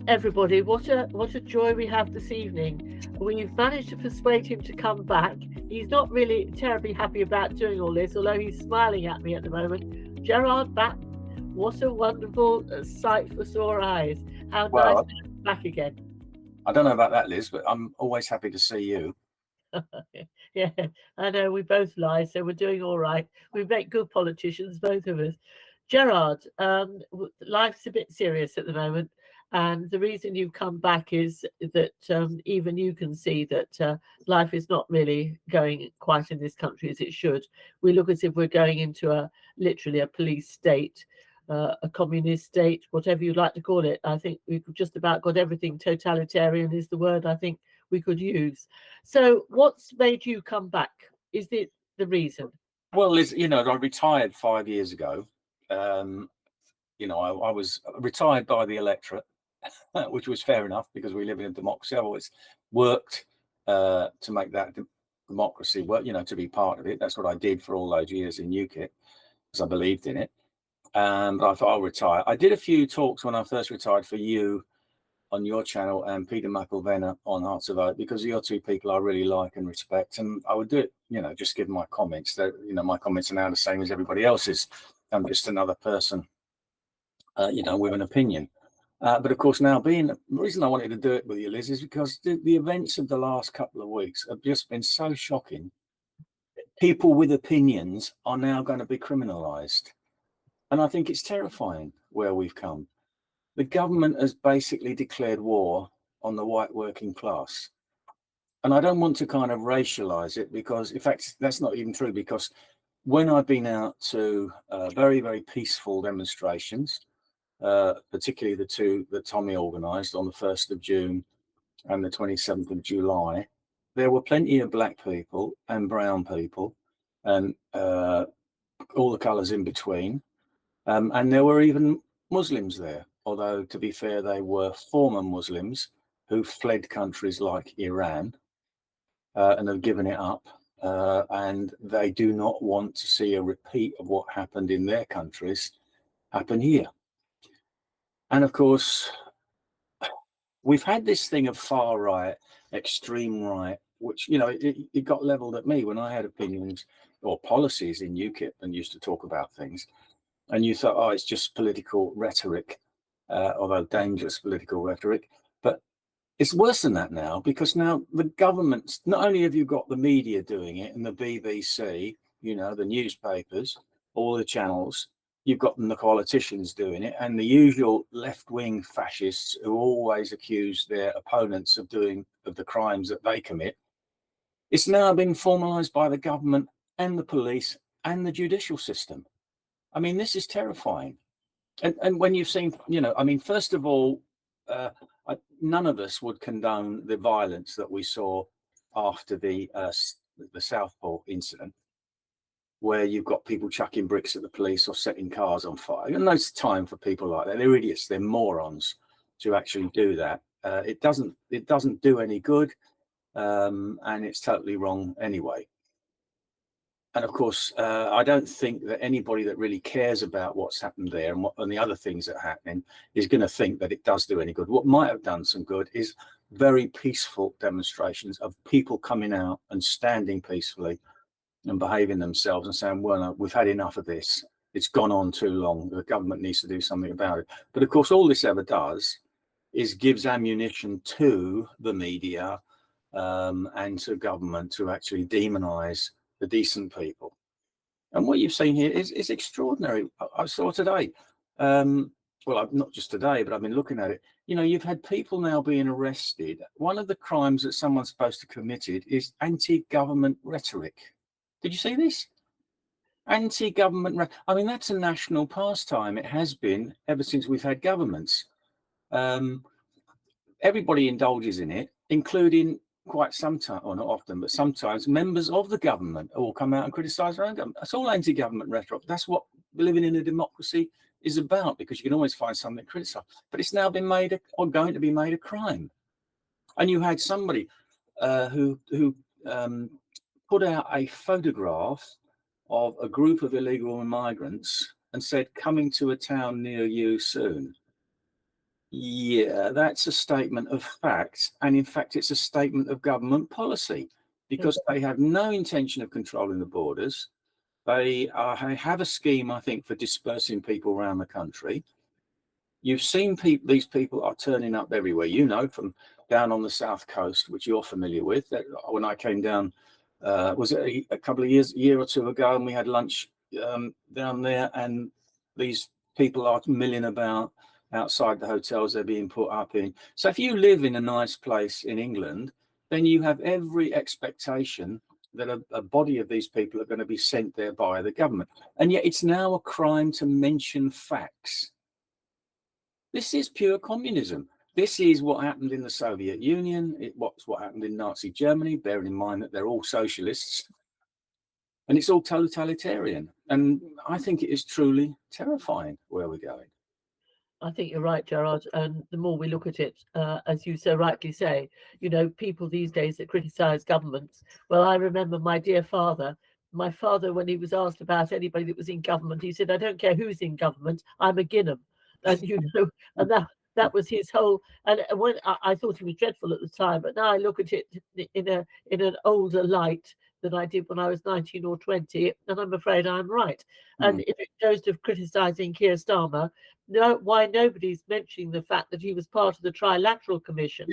everybody. What a joy we have this evening. We've managed to persuade him to come back. He's not really terribly happy about doing all this, although he's smiling at me at the moment. Gerard Batten, what a wonderful sight for sore eyes. How nice Well, to have you back again. I don't know about that, Liz, but I'm always happy to see you. Yeah, I know we both lie, so we're doing all right. We make good politicians, both of us. Gerard, life's a bit serious at the moment, and the reason you've come back is that even you can see that life is not really going quite in this country as it should. We look as if we're going into literally a police state, a communist state, whatever you'd like to call it. I think we've just about got everything. Totalitarian is the word I think we could use. So, what's made you come back? Is it the reason? Well, Liz, I retired 5 years ago. I was retired by the electorate, which was fair enough because we live in a democracy. I've always worked to make that democracy work, to be part of it. That's what I did for all those years in ukip because I believed in it. But I thought I'll retire. I did a few talks when I first retired for you on your channel and Peter McElvenna on Hearts of Oak because you're two people I really like and respect, and I would do it, just give my comments. That my comments are now the same as everybody else's. I'm just another person, with an opinion. But of course, now the reason I wanted to do it with you, Liz, is because the events of the last couple of weeks have just been so shocking. People with opinions are now going to be criminalised, and I think it's terrifying where we've come. The government has basically declared war on the white working class. And I don't want to kind of racialize it because, in fact, that's not even true, because when I've been out to very, very peaceful demonstrations, particularly the two that Tommy organised on the 1st of June and the 27th of July, there were plenty of black people and brown people and all the colours in between. And there were even Muslims there, although to be fair, they were former Muslims who fled countries like Iran and have given it up. And they do not want to see a repeat of what happened in their countries happen here. And of course, we've had this thing of far right, extreme right, which, it got leveled at me when I had opinions or policies in UKIP and used to talk about things. And you thought, oh, it's just political rhetoric, although dangerous political rhetoric. But it's worse than that now, because now the government, not only have you got the media doing it and the BBC, the newspapers, all the channels, you've got the politicians doing it and the usual left-wing fascists who always accuse their opponents of the crimes that they commit. It's now been formalised by the government and the police and the judicial system. I mean, this is terrifying. And when you've seen, first of all, none of us would condone the violence that we saw after the Southport incident, where you've got people chucking bricks at the police or setting cars on fire. And there's time for people like that. They're idiots. They're morons to actually do that. It doesn't do any good, and it's totally wrong anyway. And of course, I don't think that anybody that really cares about what's happened there and the other things that are happening is going to think that it does do any good. What might have done some good is very peaceful demonstrations of people coming out and standing peacefully and behaving themselves and saying, well, no, we've had enough of this. It's gone on too long. The government needs to do something about it. But of course, all this ever does is gives ammunition to the media and to government to actually demonize the decent people. And what you've seen here is extraordinary. I saw today, not just today, but I've been looking at it. You've had people now being arrested. One of the crimes that someone's supposed to have committed is anti-government rhetoric. Did you see this? Anti-government. I mean, that's a national pastime. It has been ever since we've had governments. Everybody indulges in it, including quite sometimes, or not often, but sometimes members of the government will come out and criticise their own government. That's all anti-government rhetoric. That's what living in a democracy is about, because you can always find something to criticise. But it's now been made going to be made a crime. And you had somebody who put out a photograph of a group of illegal migrants and said, coming to a town near you soon. Yeah, that's a statement of fact. And in fact, it's a statement of government policy, because they have no intention of controlling the borders. They have a scheme, I think, for dispersing people around the country. You've seen these people are turning up everywhere, from down on the south coast, which you're familiar with. When I came down, was it a couple of years, a year or two ago, and we had lunch down there, and these people are milling about outside the hotels they're being put up in. So if you live in a nice place in England, then you have every expectation that a body of these people are going to be sent there by the government. And yet it's now a crime to mention facts. This is pure communism. This is what happened in the Soviet Union. What's what happened in Nazi Germany, bearing in mind that they're all socialists. And it's all totalitarian. And I think it is truly terrifying where we're going. I think you're right, Gerard. And the more we look at it, as you so rightly say, people these days that criticise governments. Well, I remember my dear father. My father, when he was asked about anybody that was in government, he said, "I don't care who's in government. I'm a Ginham." And and that was his whole. And when I thought he was dreadful at the time, but now I look at it in an older light than I did when I was 19 or 20, and I'm afraid I'm right. And if it goes to criticising Keir Starmer, why nobody's mentioning the fact that he was part of the Trilateral Commission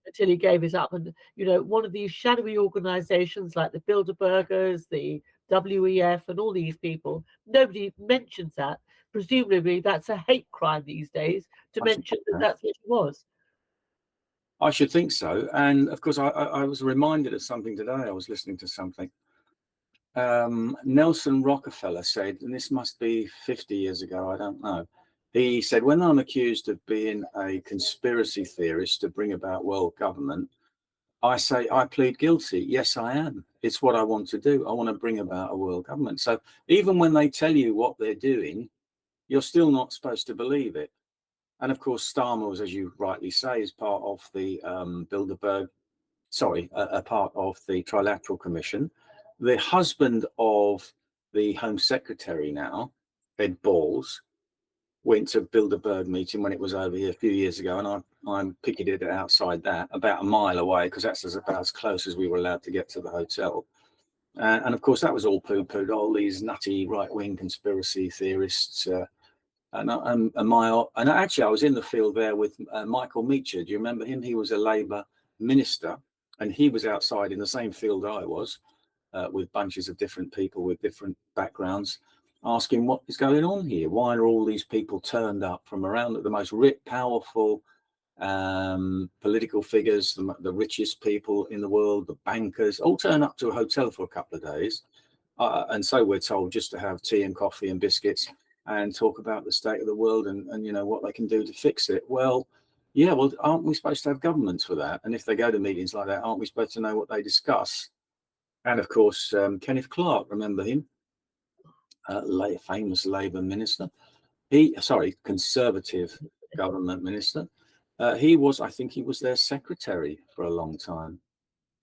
until he gave it up. And one of these shadowy organisations like the Bilderbergers, the WEF, and all these people, nobody mentions that. Presumably, that's a hate crime these days to mention that that's what it was. I should think so. And of course, I was reminded of something today. I was listening to something. Nelson Rockefeller said, and this must be 50 years ago, I don't know. He said, when I'm accused of being a conspiracy theorist to bring about world government, I say, I plead guilty. Yes, I am. It's what I want to do. I want to bring about a world government. So even when they tell you what they're doing, you're still not supposed to believe it. And of course, Starmer was, as you rightly say, is part of the a part of the Trilateral Commission. The husband of the Home Secretary now, Ed Balls, went to Bilderberg meeting when it was over here a few years ago, and I'm picketed outside that, about a mile away, because that's about as close as we were allowed to get to the hotel. And of course, that was all poo-pooed. All these nutty right-wing conspiracy theorists. And actually, I was in the field there with Michael Meacher. Do you remember him? He was a Labour minister, and he was outside in the same field I was, with bunches of different people with different backgrounds, asking what is going on here. Why are all these people turned up from around, the most rich, powerful political figures, the richest people in the world, the bankers, all turn up to a hotel for a couple of days. And so we're told just to have tea and coffee and biscuits and talk about the state of the world and what they can do to fix it. Well, yeah, well, aren't we supposed to have governments for that? And if they go to meetings like that, aren't we supposed to know what they discuss? And of course, Kenneth Clarke, remember him? Famous Labour minister. Conservative government minister. I think he was their secretary for a long time.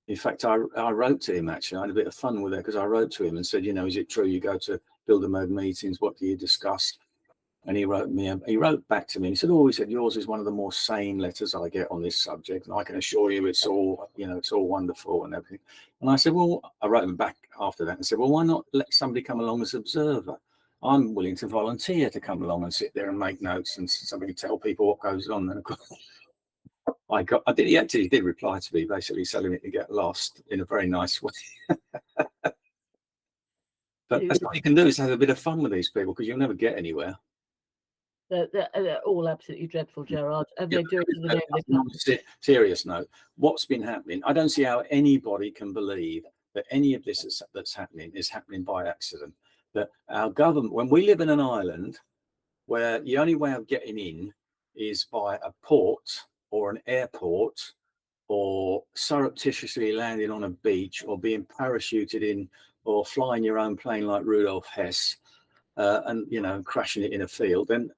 In fact, I wrote to him, actually. I had a bit of fun with it, because I wrote to him and said, is it true you go to Bilderberg meetings? What do you discuss? And he wrote back to me and he said, yours is one of the more sane letters I get on this subject. And I can assure you it's all wonderful and everything. And I said, I wrote him back after that and said, well, why not let somebody come along as observer? I'm willing to volunteer to come along and sit there and make notes and somebody tell people what goes on. And of course, he actually did reply to me, basically telling me to get lost in a very nice way. But that's what you can do, is have a bit of fun with these people, because you'll never get anywhere. They're all absolutely dreadful, Gerard, and they do it in the name of the country. Serious note, what's been happening, I don't see how anybody can believe that any of this that's happening is happening by accident. That our government, when we live in an island where the only way of getting in is by a port or an airport, or surreptitiously landing on a beach, or being parachuted in, or flying your own plane like Rudolf Hess, and crashing it in a field, then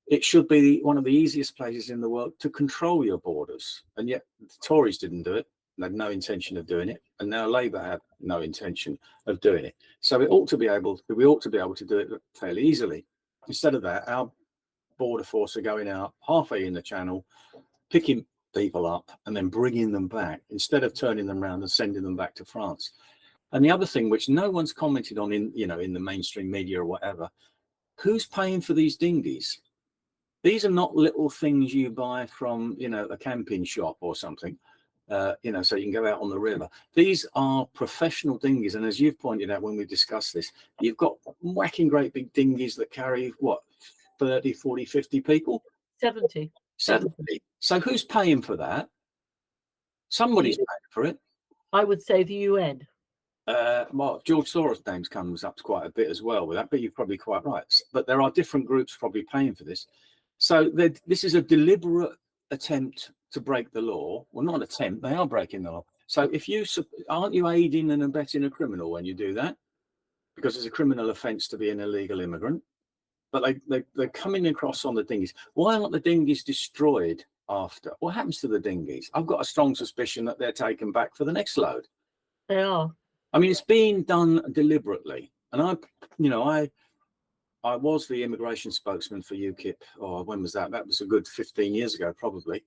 it should be one of the easiest places in the world to control your borders. And yet the Tories didn't do it. They had no intention of doing it, and now Labour have no intention of doing it. So we ought to be able to do it fairly easily. Instead of that, border force are going out halfway in the channel, picking people up and then bringing them back instead of turning them around and sending them back to France. And the other thing, which no one's commented on in the mainstream media or whatever, who's paying for these dinghies? These are not little things you buy from, a camping shop or something, so you can go out on the river. These are professional dinghies. And as you've pointed out when we discussed this, you've got whacking great big dinghies that carry, 30, 40, 50 people? 70. 70. So who's paying for that? Somebody's paying for it. I would say the UN. Well, George Soros' name comes up quite a bit as well with that, but you're probably quite right. But there are different groups probably paying for this. So this is a deliberate attempt to break the law. Well, not an attempt, they are breaking the law. So aren't you aiding and abetting a criminal when you do that? Because it's a criminal offence to be an illegal immigrant. But they're coming across on the dinghies. Why aren't the dinghies destroyed after? What happens to the dinghies? I've got a strong suspicion that they're taken back for the next load. They are. I mean, it's being done deliberately. And I was the immigration spokesman for UKIP. Oh, when was that? That was a good 15 years ago, probably.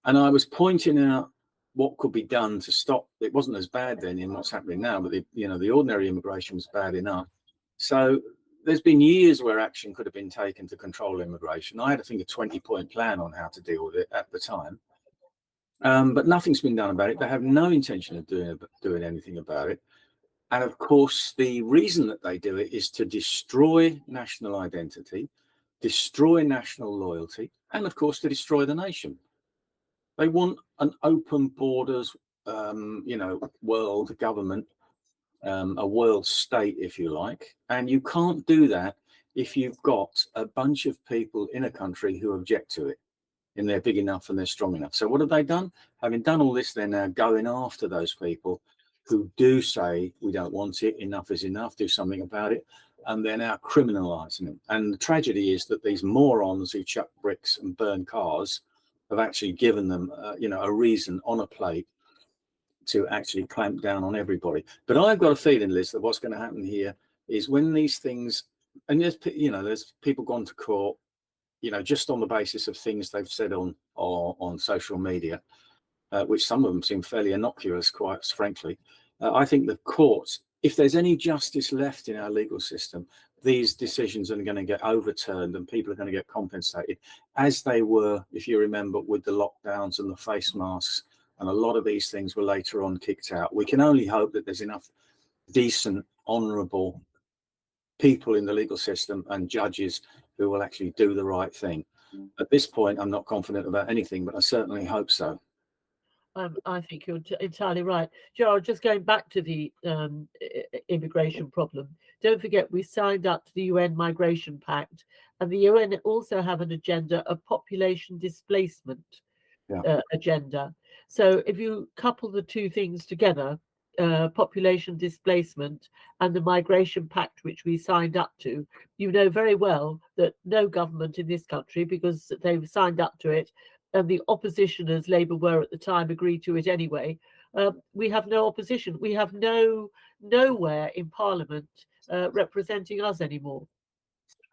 And I was pointing out what could be done to stop. It wasn't as bad then in what's happening now, but the ordinary immigration was bad enough. So there's been years where action could have been taken to control immigration. I had, I think, a 20-point plan on how to deal with it at the time. But nothing's been done about it. They have no intention of doing anything about it. And of course, the reason that they do it is to destroy national identity, destroy national loyalty, and of course, to destroy the nation. They want an open borders, world government, a world state, if you like. And you can't do that if you've got a bunch of people in a country who object to it, and they're big enough and they're strong enough. So what have they done? Having done all this, they're now going after those people who do say, we don't want it, enough is enough, do something about it. And they're now criminalizing it. And the tragedy is that these morons who chuck bricks and burn cars have actually given them, a reason on a plate to actually clamp down on everybody. But I've got a feeling, Liz, that what's going to happen here is when these things, and there's people gone to court, just on the basis of things they've said on social media, which some of them seem fairly innocuous, quite frankly. I think the courts, if there's any justice left in our legal system, these decisions are going to get overturned and people are going to get compensated, as they were, if you remember, with the lockdowns and the face masks. And a lot of these things were later on kicked out. We can only hope that there's enough decent, honourable people in the legal system and judges who will actually do the right thing. At this point, I'm not confident about anything, but I certainly hope so. I think you're entirely right. Gerard, just going back to the immigration problem, don't forget we signed up to the UN Migration Pact, and the UN also have an agenda of population displacement agenda. So if you couple the two things together, population displacement and the migration pact which we signed up to, you know very well that no government in this country, because they've signed up to it, and the opposition, as Labour were at the time, agreed to it anyway. We have no opposition. We have nowhere in Parliament representing us anymore.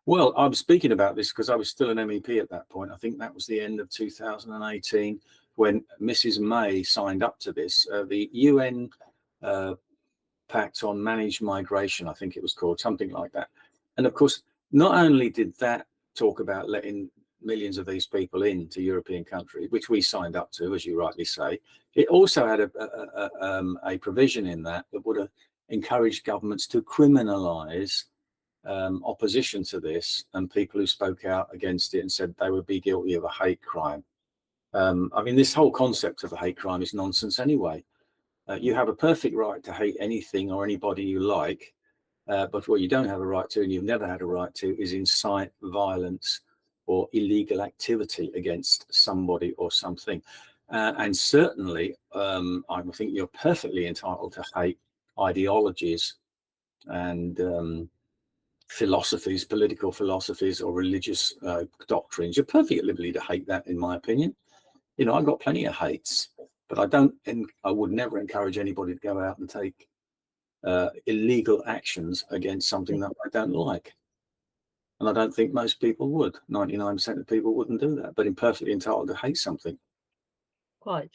Well, I'm speaking about this because I was still an MEP at that point. I think that was the end of 2018 when Mrs. May signed up to this. The UN Pact on Managed Migration, I think it was called, something like that. And of course, not only did that talk about letting millions of these people into European countries, which we signed up to, as you rightly say, it also had a provision in that would have encouraged governments to criminalise opposition to this and people who spoke out against it and said they would be guilty of a hate crime. I mean, this whole concept of a hate crime is nonsense anyway. You have a perfect right to hate anything or anybody you like, but what you don't have a right to, and you've never had a right to, is incite violence or illegal activity against somebody or something. And certainly, I think you're perfectly entitled to hate ideologies and philosophies, political philosophies or religious doctrines. You're perfectly at liberty to hate that, in my opinion. I've got plenty of hates, but I would never encourage anybody to go out and take illegal actions against something that I don't like. And I don't think most people would. 99% of people wouldn't do that, but perfectly entitled to hate something. Quite.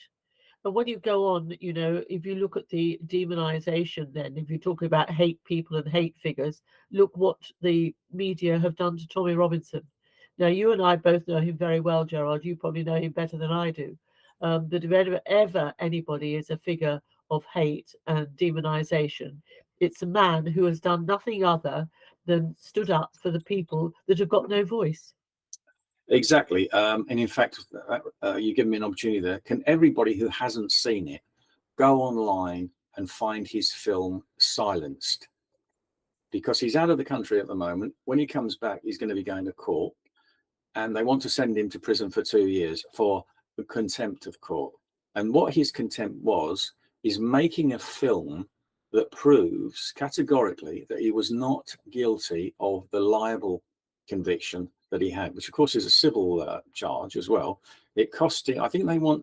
And when you go on, you know, if you look at the demonization, then if you're talking about hate people and hate figures, look what the media have done to Tommy Robinson. Now, you and I both know him very well, Gerard. You probably know him better than I do. But if ever anybody is a figure of hate and demonization, it's a man who has done nothing other than stood up for the people that have got no voice. Exactly. And in fact, you give me an opportunity there. Can everybody who hasn't seen it go online and find his film Silenced? Because he's out of the country at the moment. When he comes back, he's going to be going to court, and they want to send him to prison for 2 years for the contempt of court. And what his contempt was is making a film that proves categorically that he was not guilty of the libel conviction that he had, which of course is a civil charge as well. It cost him, I think they want,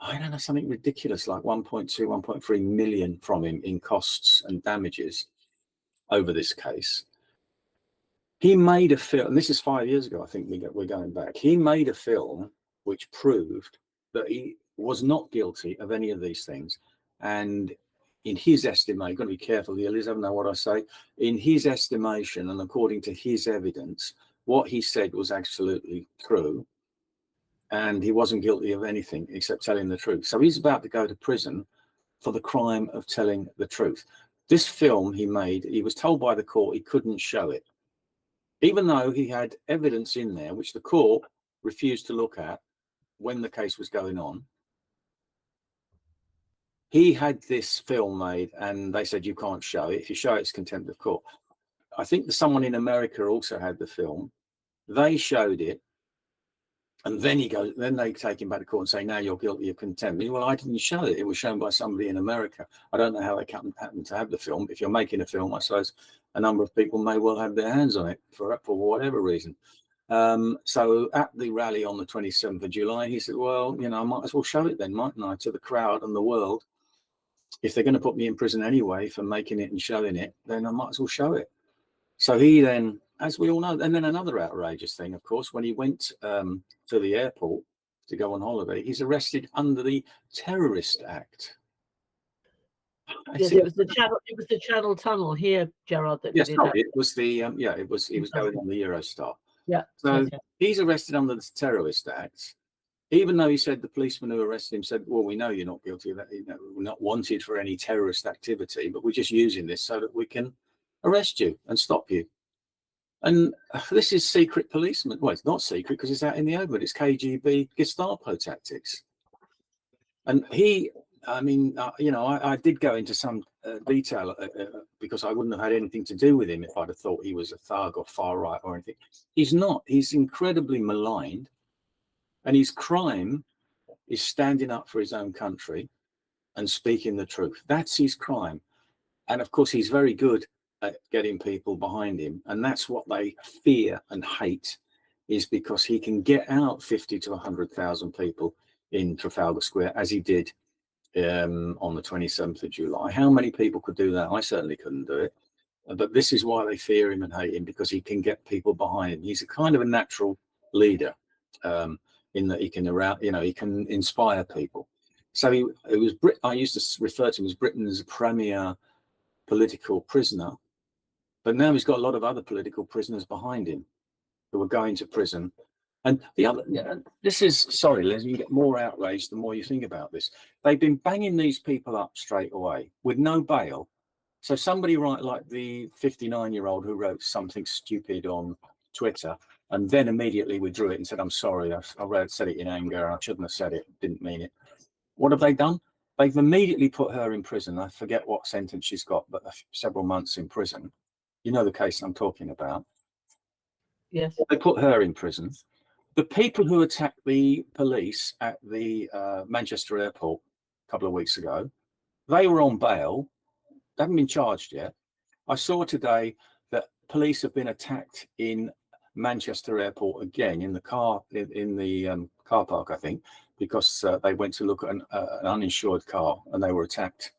I don't know, something ridiculous like 1.2, 1.3 million from him in costs and damages over this case. He made a film, and this is 5 years ago, I think we're going back. He made a film which proved that he was not guilty of any of these things. And in his estimate, you've got to be careful here, Liz, I don't know what I say. In his estimation, and according to his evidence, what he said was absolutely true. And he wasn't guilty of anything except telling the truth. So he's about to go to prison for the crime of telling the truth. This film he made, he was told by the court he couldn't show it, even though he had evidence in there which the court refused to look at when the case was going on. He had this film made and they said, you can't show it. If you show it, it's contempt of court. I think someone in America also had the film. They showed it. And then then they take him back to court and say, now you're guilty of contempt. Well, I didn't show it. It was shown by somebody in America. I don't know how they happened to have the film. If you're making a film, I suppose a number of people may well have their hands on it for whatever reason. So at the rally on the 27th of July, he said, well, you know, I might as well show it then, mightn't I, to the crowd and the world. If they're going to put me in prison anyway for making it and showing it, then I might as well show it. So he then, as we all know, and then another outrageous thing, of course, when he went to the airport to go on holiday, he's arrested under the Terrorist Act. Yes, it was the channel. It was the Channel Tunnel here, Gerard. That yes, it was the It was. He was going on the Eurostar. Yeah. So he's arrested under the Terrorist Act, even though he said the policeman who arrested him said, "Well, we know you're not guilty of that. You know, we're not wanted for any terrorist activity, but we're just using this so that we can arrest you and stop you." And this is secret policeman. Well, it's not secret because it's out in the open. It's KGB Gestapo tactics. And he, I mean, you know, I did go into some detail because I wouldn't have had anything to do with him if I'd have thought he was a thug or far right or anything. He's not. He's incredibly maligned. And his crime is standing up for his own country and speaking the truth. That's his crime. And of course, he's very good at getting people behind him. And that's what they fear and hate, is because he can get out 50 to 100,000 people in Trafalgar Square, as he did on the 27th of July. How many people could do that? I certainly couldn't do it. But this is why they fear him and hate him, because he can get people behind him. He's a kind of a natural leader in that he can he can inspire people. So I used to refer to him as Britain's premier political prisoner. But now he's got a lot of other political prisoners behind him who are going to prison. And the other, this is, sorry, Liz, you get more outraged the more you think about this. They've been banging these people up straight away with no bail. So somebody like the 59-year-old who wrote something stupid on Twitter and then immediately withdrew it and said, I'm sorry, I said it in anger, I shouldn't have said it, didn't mean it. What have they done? They've immediately put her in prison. I forget what sentence she's got, but several months in prison. You know the case I'm talking about. Yes. They put her in prison. The people who attacked the police at the Manchester airport a couple of weeks ago, they were on bail. They haven't been charged yet. I saw today that police have been attacked in Manchester airport again in the car park, I think, because they went to look at an uninsured car and they were attacked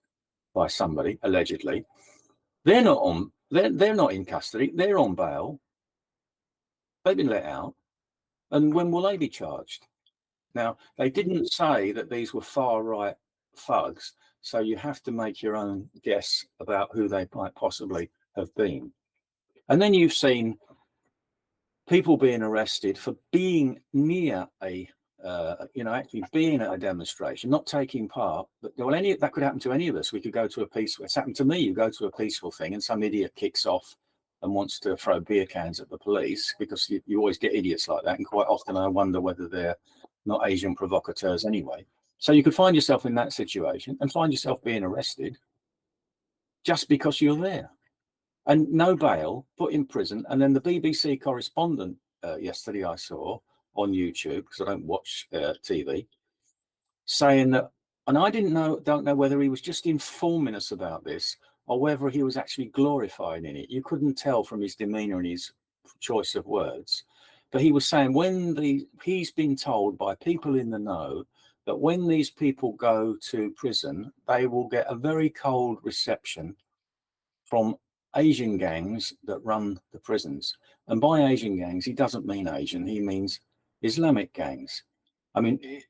by somebody allegedly. They're not in custody. They're on bail. They've been let out. And when will they be charged? Now, they didn't say that these were far-right thugs, so you have to make your own guess about who they might possibly have been. And then you've seen people being arrested for being near a, actually being at a demonstration, not taking part. But that could happen to any of us. We could go to a peaceful. It's happened to me. You go to a peaceful thing, and some idiot kicks off and wants to throw beer cans at the police, because you always get idiots like that. And quite often I wonder whether they're not Asian provocateurs anyway. So you could find yourself in that situation and find yourself being arrested just because you're there. And no bail, put in prison. And then the BBC correspondent yesterday I saw on YouTube, because I don't watch TV, saying that, and I don't know whether he was just informing us about this or whether he was actually glorifying in it. You couldn't tell from his demeanor and his choice of words. But he was saying he's been told by people in the know that when these people go to prison, they will get a very cold reception from Asian gangs that run the prisons. And by Asian gangs, he doesn't mean Asian, he means Islamic gangs. I mean,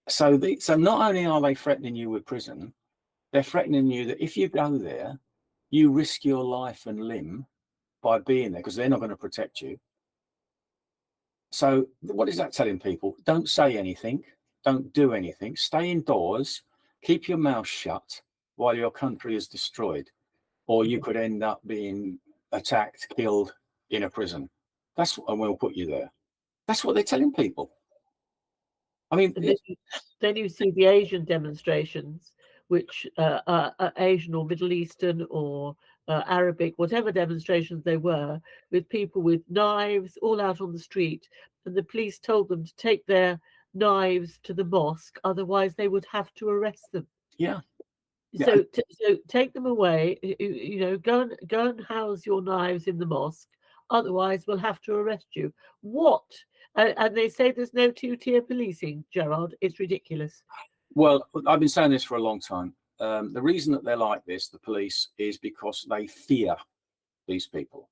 so not only are they threatening you with prison, they're threatening you that if you go there, you risk your life and limb by being there, because they're not going to protect you. So what is that telling people? Don't say anything, don't do anything, stay indoors, keep your mouth shut while your country is destroyed, or you could end up being attacked, killed in a prison. And we'll put you there. That's what they're telling people. I mean, then you see the Asian demonstrations, which are Asian or Middle Eastern or Arabic, whatever demonstrations they were, with people with knives all out on the street, and the police told them to take their knives to the mosque, otherwise they would have to arrest them. Yeah. So take them away. Go and house your knives in the mosque, otherwise we'll have to arrest you. What? And they say there's no two-tier policing, Gerard. It's ridiculous. Well, I've been saying this for a long time. The reason that they're like this, the police, is because they fear these people.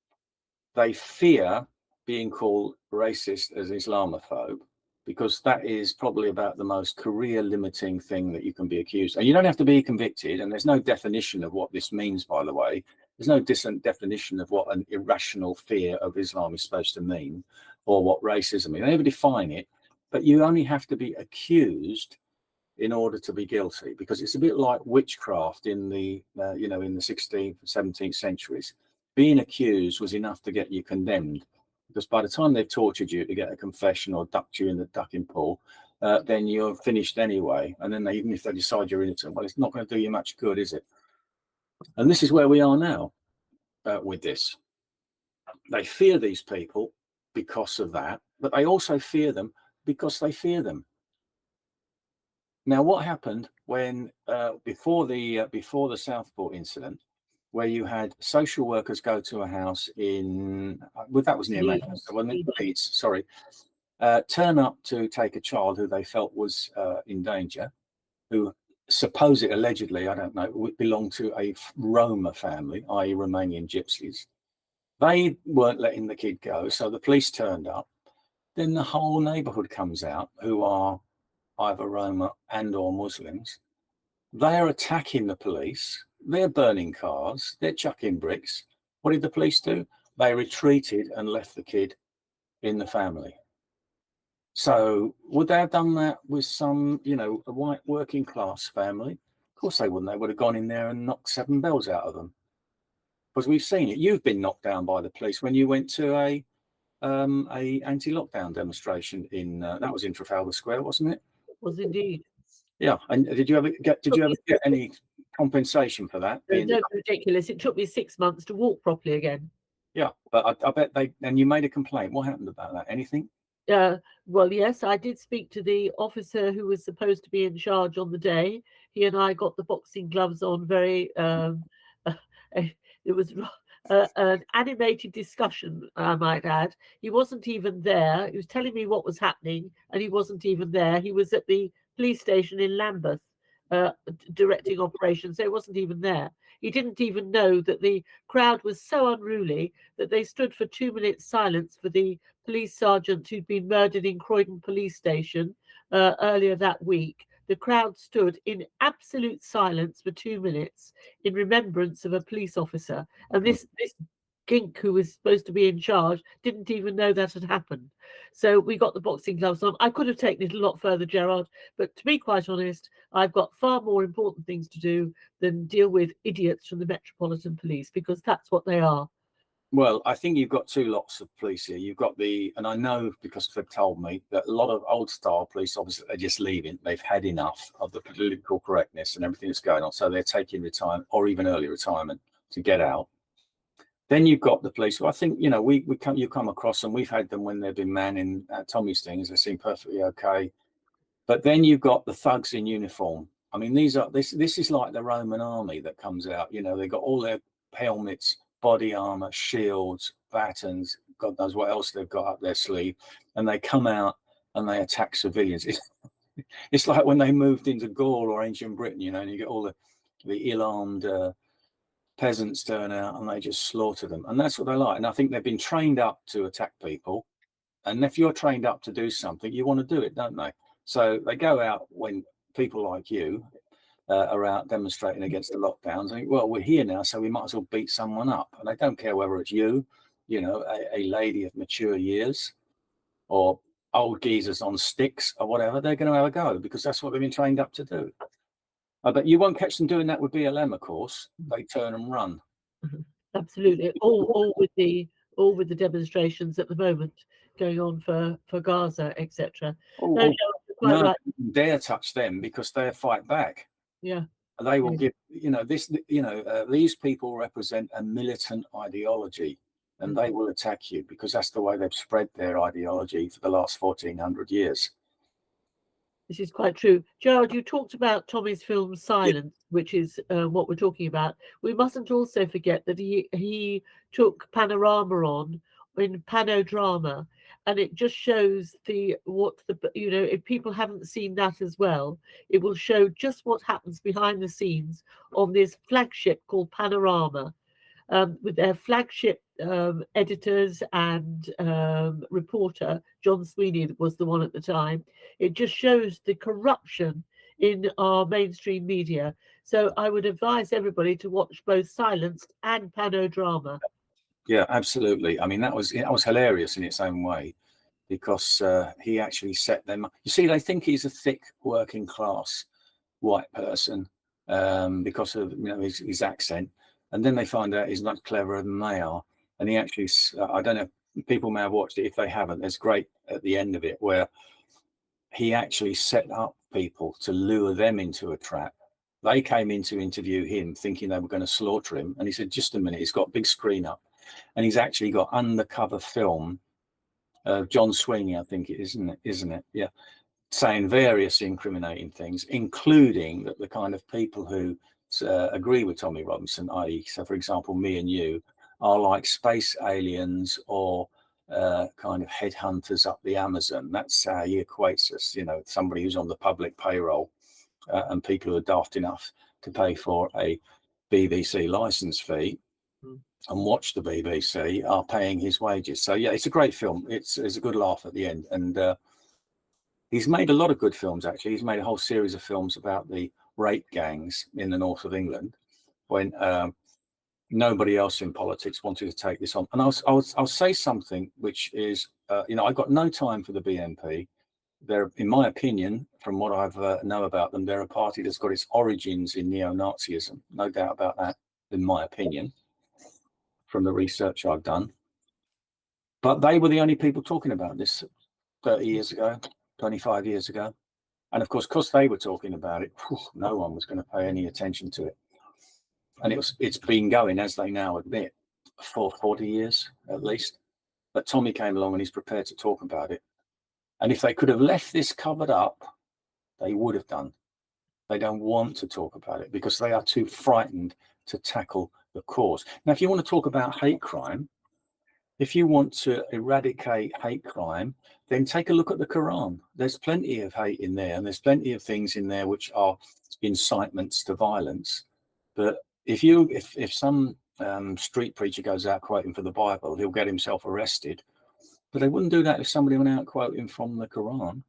They fear being called racist as Islamophobe, because that is probably about the most career-limiting thing that you can be accused of. And you don't have to be convicted, and there's no definition of what this means, by the way. There's no definition of what an irrational fear of Islam is supposed to mean, or what racism is. They never define it, but you only have to be accused in order to be guilty, because it's a bit like witchcraft in the in the 16th, 17th centuries. Being accused was enough to get you condemned, because by the time they've tortured you to get a confession or ducked you in the ducking pool, then you're finished anyway. And then even if they decide you're innocent, well, it's not going to do you much good, is it? And this is where we are now with this. They fear these people because of that, but they also fear them because they fear them. Now, what happened when before the Southport incident, where you had social workers go to a house that was near Manchester, wasn't it? Leeds, sorry, turn up to take a child who they felt was in danger, who allegedly, I don't know, belonged to a Roma family, i.e. Romanian gypsies. They weren't letting the kid go, so the police turned up. Then the whole neighbourhood comes out, who are either Roma and or Muslims. They're attacking the police. They're burning cars. They're chucking bricks. What did the police do? They retreated and left the kid in the family. So would they have done that with some, a white working class family? Of course they wouldn't. They would have gone in there and knocked 7 bells out of them. Because we've seen it. You've been knocked down by the police when you went to a anti-lockdown demonstration that was in Trafalgar Square, wasn't it? It was indeed. Yeah, and did you ever get any compensation for that? No, ridiculous. It took me 6 months to walk properly again. Yeah, but I bet and you made a complaint. What happened about that? Anything? Well, yes, I did speak to the officer who was supposed to be in charge on the day. He and I got the boxing gloves on very, it was an animated discussion, I might add. He wasn't even there. He was telling me what was happening, and he wasn't even there. He was at the police station in Lambeth, directing operations. So he wasn't even there. He didn't even know that the crowd was so unruly that they stood for 2 minutes silence for the police sergeant who'd been murdered in Croydon police station earlier that week. The crowd stood in absolute silence for 2 minutes in remembrance of a police officer. And this gink who was supposed to be in charge didn't even know that had happened. So we got the boxing gloves on. I could have taken it a lot further, Gerard, but to be quite honest, I've got far more important things to do than deal with idiots from the Metropolitan Police, because that's what they are. Well, I think you've got two lots of police here. You've got and I know because they've told me that a lot of old style police officers are just leaving. They've had enough of the political correctness and everything that's going on. So they're taking retirement or even early retirement to get out. Then you've got the police who I think, you know, you come across them. We've had them when they've been manning Tommy's things. They seem perfectly okay. But then you've got the thugs in uniform. I mean, this is like the Roman army that comes out. You know, they've got all their helmets, body armor, shields, batons, God knows what else they've got up their sleeve, and they come out and they attack civilians. It's like when they moved into Gaul or ancient Britain, you know, and you get all the ill-armed peasants turn out and they just slaughter them, and that's what they like. And I think they've been trained up to attack people, and if you're trained up to do something, you want to do it, don't they? So they go out when people like you are out demonstrating against the lockdowns. And well, we're here now, so we might as well beat someone up. And they don't care whether it's you know, a lady of mature years, or old geezers on sticks or whatever. They're going to have a go because that's what they've been trained up to do. But you won't catch them doing that with BLM, of course. They turn and run. Absolutely, all with the demonstrations at the moment going on for Gaza, etc. No, right. Dare touch them because they'll fight back. Yeah, they will give, you know, these people represent a militant ideology, and they will attack you because that's the way they've spread their ideology for the last 1400 years. This is quite true. Gerard, you talked about Tommy's film Silence, which is what we're talking about. We mustn't also forget that he took Panorama on in Panodrama, and it just shows if people haven't seen that as well, it will show just what happens behind the scenes on this flagship called Panorama. With their flagship editors and reporter, John Sweeney was the one at the time. It just shows the corruption in our mainstream media. So I would advise everybody to watch both Silenced and Panodrama. Yeah, absolutely. I mean, that was hilarious in its own way, because he actually set them up. You see, they think he's a thick working class white person because of, you know, his accent. And then they find out he's much cleverer than they are. And he actually, I don't know, people may have watched it. If they haven't, there's great at the end of it where he actually set up people to lure them into a trap. They came in to interview him thinking they were going to slaughter him. And he said, just a minute, he's got a big screen up. And he's actually got undercover film of John Sweeney, I think it isn't it? Yeah. Saying various incriminating things, including that the kind of people who agree with Tommy Robinson, i.e., so for example, me and you, are like space aliens or kind of headhunters up the Amazon. That's how he equates us, you know, somebody who's on the public payroll and people who are daft enough to pay for a BBC license fee and watch the BBC are paying his wages. So yeah, it's a great film. It's a good laugh at the end. And he's made a lot of good films, actually. He's made a whole series of films about the rape gangs in the north of England when nobody else in politics wanted to take this on. And I'll say something which is, you know, I've got no time for the BNP. They're, in my opinion, from what I've know about them, they're a party that's got its origins in neo-Nazism. No doubt about that, in my opinion, from the research I've done. But they were the only people talking about this 30 years ago, 25 years ago. And of course, because they were talking about it, no one was going to pay any attention to it. And it's been going, as they now admit, for 40 years at least. But Tommy came along and he's prepared to talk about it. And if they could have left this covered up, they would have done. They don't want to talk about it because they are too frightened to tackle the cause. Now, if you want to talk about hate crime, If you want to eradicate hate crime, then take a look at the Quran. There's plenty of hate in there, and there's plenty of things in there which are incitements to violence. But if some street preacher goes out quoting from the Bible, he'll get himself arrested. But they wouldn't do that if somebody went out quoting from the Quran.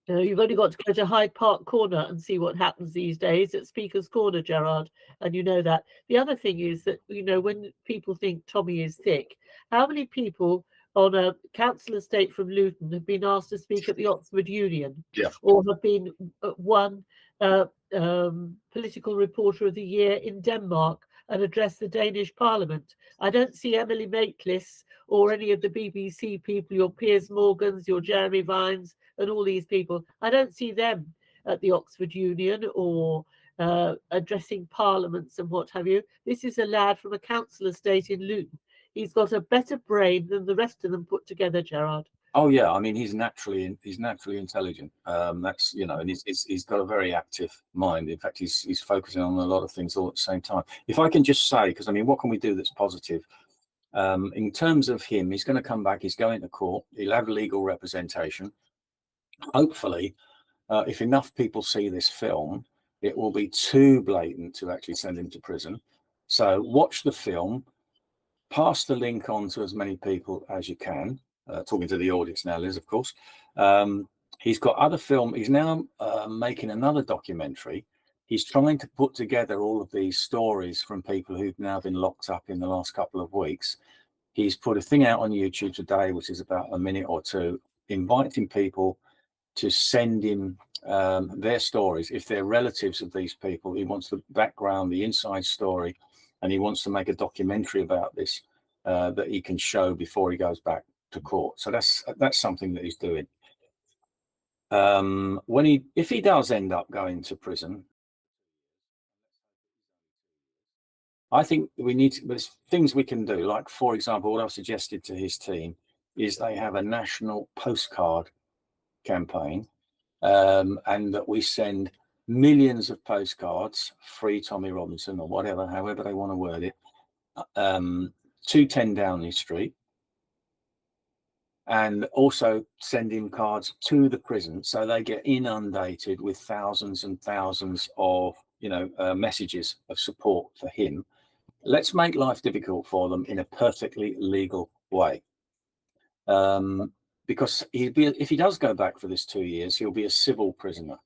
You've only got to go to Hyde Park Corner and see what happens these days at Speaker's Corner, Gerard, and you know that. The other thing is that, when people think Tommy is thick, how many people on a council estate from Luton have been asked to speak at the Oxford Union, or have been one political reporter of the year in Denmark and address the Danish Parliament? I don't see Emily Maitlis or any of the BBC people, your Piers Morgans, your Jeremy Vines, and all these people. I don't see them at the Oxford Union or addressing parliaments and what have you. This is a lad from a council estate in Luton. He's got a better brain than the rest of them put together, Gerard. Oh yeah, I mean he's naturally intelligent. That's and he's got a very active mind. In fact, he's focusing on a lot of things all at the same time. If I can just say, because I mean, what can we do that's positive? In terms of him, he's going to come back. He's going to court. He'll have legal representation. Hopefully, if enough people see this film, it will be too blatant to actually send him to prison. So watch the film, pass the link on to as many people as you can. Talking to the audience now, Liz, of course. He's got other film. He's now making another documentary. He's trying to put together all of these stories from people who've now been locked up in the last couple of weeks. He's put a thing out on YouTube today, which is about a minute or two, inviting people to send him their stories. If they're relatives of these people, he wants the background, the inside story, and he wants to make a documentary about this that he can show before he goes back to court. So that's something that he's doing. If he does end up going to prison, I think there's things we can do. Like, for example, what I've suggested to his team is they have a national postcard campaign, and that we send millions of postcards, free Tommy Robinson or whatever, however they want to word it, to 10 Downing Street, and also sending cards to the prison so they get inundated with thousands and thousands of messages of support for him. Let's make life difficult for them in a perfectly legal way, because if he does go back for this 2 years, he'll be a civil prisoner,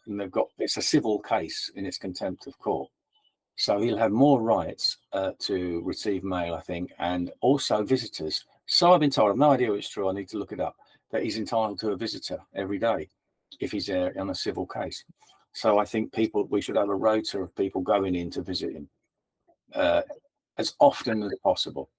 and it's a civil case in its contempt of court. So he'll have more rights to receive mail, I think, and also visitors. So I've been told, I've no idea if it's true, I need to look it up, that he's entitled to a visitor every day if he's there on a civil case. So I think we should have a rota of people going in to visit him as often as possible.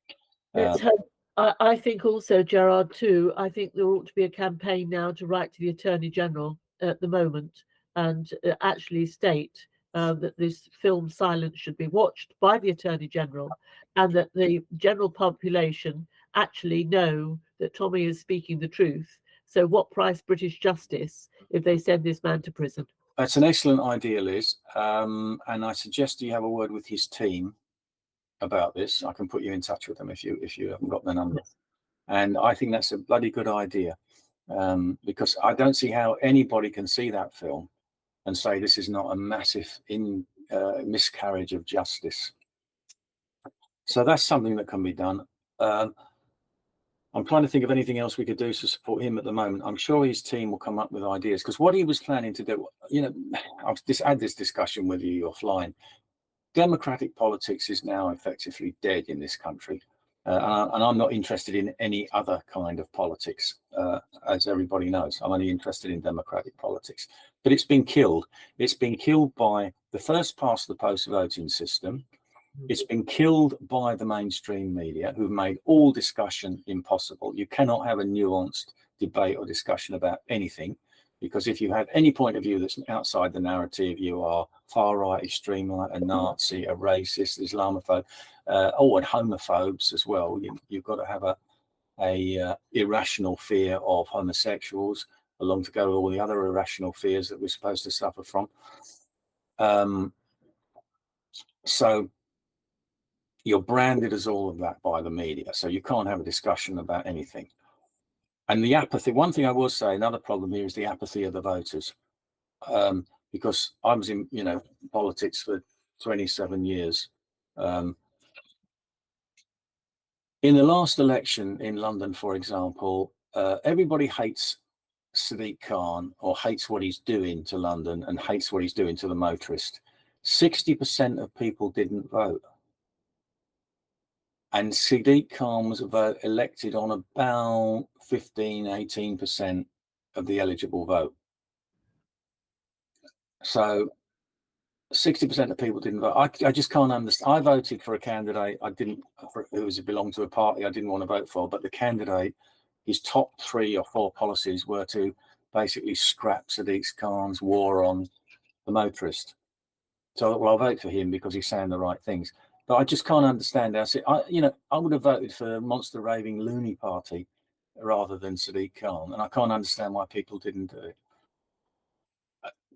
I think also, Gerard, too, I think there ought to be a campaign now to write to the Attorney General at the moment and actually state that this film Silence should be watched by the Attorney General, and that the general population actually know that Tommy is speaking the truth. So what price British justice if they send this man to prison? That's an excellent idea, Liz. And I suggest you have a word with his team about this. I can put you in touch with them if you haven't got the number. And I think that's a bloody good idea, because I don't see how anybody can see that film and say this is not a massive miscarriage of justice. So that's something that can be done. I'm trying to think of anything else we could do to support him at the moment. I'm sure his team will come up with ideas, because what he was planning to do, I've just had this discussion with you offline. Democratic politics is now effectively dead in this country. And I'm not interested in any other kind of politics, as everybody knows. I'm only interested in democratic politics. But it's been killed. It's been killed by the first past the post voting system. It's been killed by the mainstream media, who've made all discussion impossible. You cannot have a nuanced debate or discussion about anything, because if you have any point of view that's outside the narrative, you are far right, extreme right, a Nazi, a racist, Islamophobe, and homophobes as well. You've got to have a irrational fear of homosexuals, along to go with all the other irrational fears that we're supposed to suffer from. So you're branded as all of that by the media, so you can't have a discussion about anything. And the apathy, one thing I will say, another problem here is the apathy of the voters. Because I was in, politics for 27 years. In the last election in London, for example, everybody hates Sadiq Khan, or hates what he's doing to London and hates what he's doing to the motorist. 60% of people didn't vote. And Sadiq Khan was elected on about 15, 18% of the eligible vote. So 60% of people didn't vote. I just can't understand. I voted for a candidate who belonged to a party I didn't want to vote for, but the candidate, his top 3 or 4 policies were to basically scrap Sadiq Khan's war on the motorist. So, well, I'll vote for him because he's saying the right things. But I just can't understand how. I would have voted for Monster Raving Loony Party rather than Sadiq Khan, and I can't understand why people didn't do it.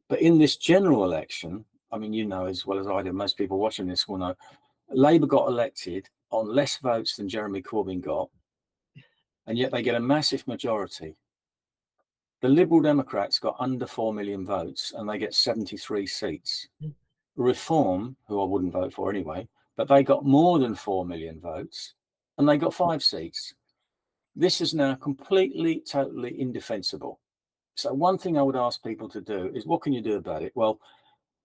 But in this general election, I mean, as well as I do, most people watching this will know, Labour got elected on less votes than Jeremy Corbyn got, and yet they get a massive majority. The Liberal Democrats got under 4 million votes, and they get 73 seats. Reform, who I wouldn't vote for anyway, but they got more than 4 million votes, and they got 5 seats. This is now completely, totally indefensible. So one thing I would ask people to do is, what can you do about it? Well,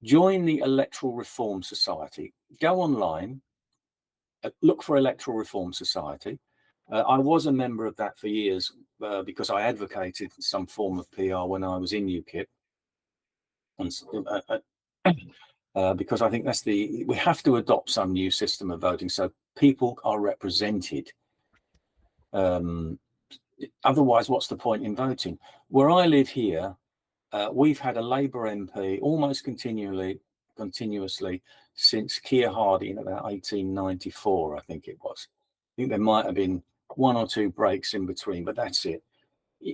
join the Electoral Reform Society. Go online, look for Electoral Reform Society. I was a member of that for years because I advocated some form of PR when I was in UKIP. And because I think we have to adopt some new system of voting so people are represented. Otherwise, what's the point in voting? Where I live here, we've had a Labour MP almost continuously since Keir Hardie in about 1894, I think it was. I think there might have been 1 or 2 breaks in between, but that's it.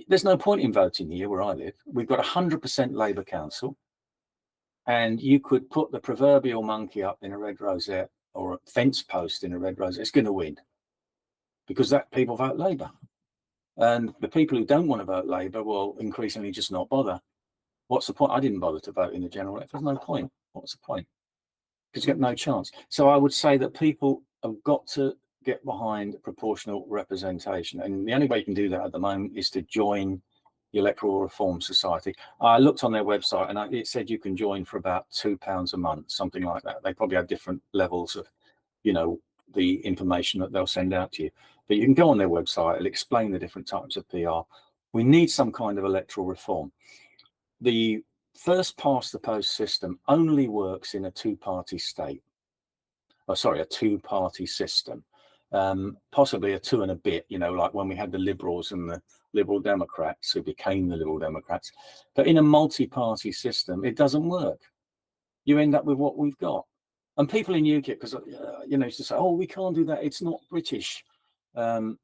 There's no point in voting here where I live. We've got 100% Labour Council, and you could put the proverbial monkey up in a red rosette or a fence post in a red rosette. It's going to win because people vote Labour. And the people who don't want to vote Labour will increasingly just not bother. What's the point? I didn't bother to vote in the general election. There's no point. What's the point? Because you get no chance. So I would say that people have got to get behind proportional representation. And the only way you can do that at the moment is to join the Electoral Reform Society. I looked on their website and it said you can join for about £2 a month, something like that. They probably have different levels of, the information that they'll send out to you. But you can go on their website, it'll explain the different types of PR. We need some kind of electoral reform. The first past the post system only works in a two-party state. A two-party system. Possibly a 2 and a bit, like when we had the Liberals and the Liberal Democrats who became the Liberal Democrats. But in a multi-party system, it doesn't work. You end up with what we've got. And people in UKIP, because used to say, "Oh, we can't do that. It's not British." To